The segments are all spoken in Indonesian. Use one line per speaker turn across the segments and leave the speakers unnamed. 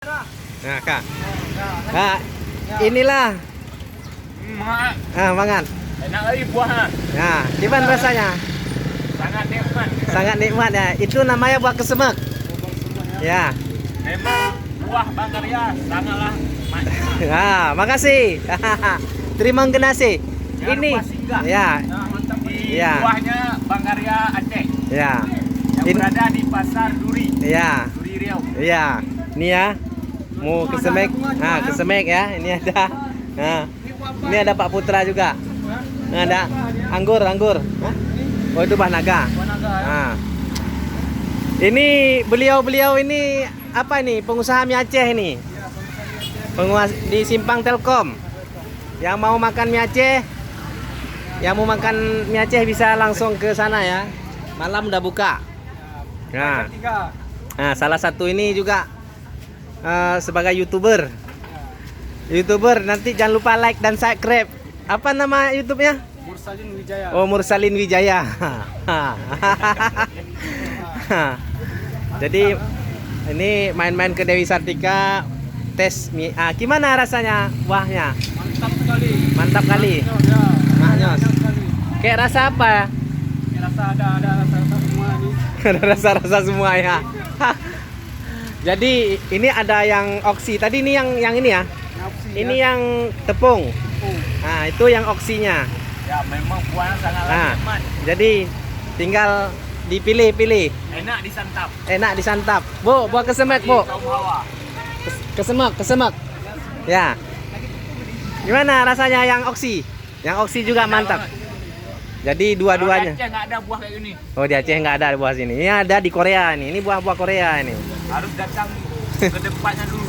Nah, Kak. Kak, inilah. Mangan.
Enak lagi buahnya.
Nah, gimana rasanya?
Sangat nikmat.
Sangat nikmat ya. Itu namanya buah kesemek. Ya.
Memang buah Bangkarya sangatlah nikmat.
Nah, makasih. Terima kasih.
Jangan
Ini.
lupa singgah.
Ya.
Di
Ya.
buahnya Bangkarya Aceh.
Ya.
Yang berada di Pasar Duri.
Ya.
Duri Riau.
Iya, ini ya. Mau kesemek. Nah, kesemek ya. Ini ada. Nah, ini ada Pak Putra juga. Nah, ada anggur. Hah? Oh, itu Bah Naga. Nah. Ini beliau ini apa ini? Pengusaha mie Aceh ini. Penguasa di Simpang Telkom. Yang mau makan mie Aceh, yang mau makan mie Aceh bisa langsung ke sana ya. Malam udah buka. Nah, salah satu ini juga sebagai YouTuber. Nanti jangan lupa like dan subscribe. Apa nama YouTube-nya?
Mursalin Wijaya.
Oh, Mursalin Wijaya. Jadi ini main-main ke Dewi Sartika, tes mie. Gimana rasanya buahnya?
Mantap sekali.
Mantap kali.
Ya,
Maknyos.
sekali.
Kayak rasa apa?
Rasa ada rasa semua nih.
Ada rasa-rasa semua ya. Jadi ini ada yang oksi. Tadi ini yang ini ya. Ini yang tepung. Nah, itu yang oksinya.
Ya, memang buahnya sangatlah
Nah,
nikmat.
jadi tinggal dipilih-pilih.
Enak disantap.
Enak disantap. Bu, buah kesemek, Bu.
Kaum hawa.
Kesemek. Ya. Gimana rasanya yang oksi? Yang oksi juga
Enak
mantap.
banget.
Jadi
Kalau
dua-duanya.
di Aceh nggak ada buah kayak gini.
Oh, di Aceh nggak ada buah sini. Ini ada di Korea nih. Ini buah-buah Korea ini.
Harus datang ke depannya dulu.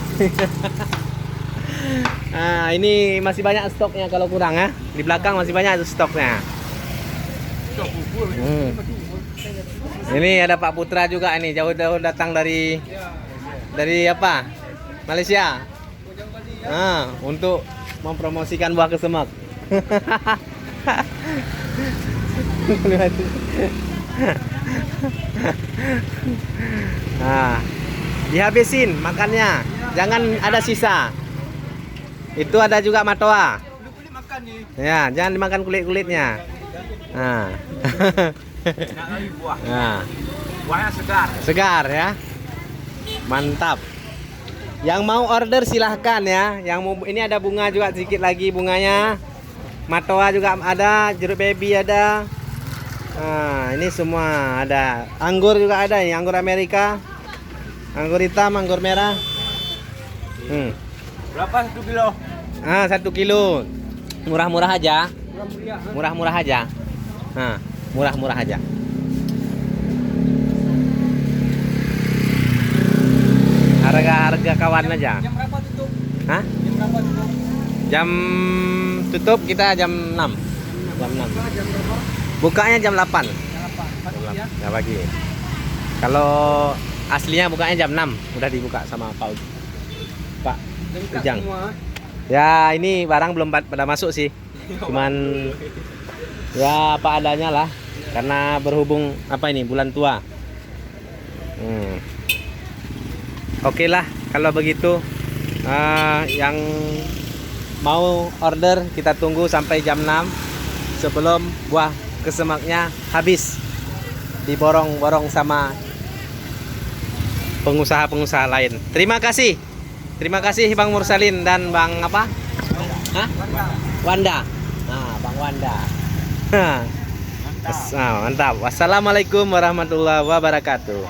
Nah, ini masih banyak stoknya kalau kurang ya. Di belakang masih banyak stoknya.
Cok bubur.
Ini ada Pak Putra juga ini, jauh-jauh datang dari apa? Malaysia. Untuk mempromosikan buah kesemek. Nah, dihabisin makannya. Jangan ada sisa. Itu ada juga matoa.
Kulit makan nih.
Ya, jangan dimakan kulit-kulitnya. Nah.
Enak lagi buah.
Nah,
Buahnya segar.
segar ya. Mantap. Yang mau order silahkan ya. Yang mau ini ada bunga juga sedikit lagi bunganya. Matoa juga ada, jeruk baby ada. Nah, ini semua ada. Anggur juga ada nih, anggur Amerika. Anggur hitam, anggur merah.
Berapa 1 kilo?
1 kilo. Murah-murah aja. Murah-murah aja. Nah, murah-murah aja. Harga kawan aja.
Jam berapa tutup?
Hah?
Jam berapa tutup?
Jam tutup kita jam 6. Jam 6.
Jam berapa?
Bukanya jam 8.
Jam 8. Pagi ya.
Ya pagi. Kalau aslinya bukanya jam 6. Udah dibuka sama Pak
Lengkap
Ujang.
semua.
Ya, ini barang belum pada masuk sih. Cuman ya apa adanya lah. Karena berhubung apa ini bulan tua. Oke lah kalau begitu. Yang mau order kita tunggu sampai jam 6 sebelum buah kesemaknya habis diborong-borong sama pengusaha-pengusaha lain. Terima kasih Bang Mursalin dan Bang apa? Hah? Wanda. Nah, Bang Wanda. Mantap. Wassalamualaikum warahmatullahi wabarakatuh.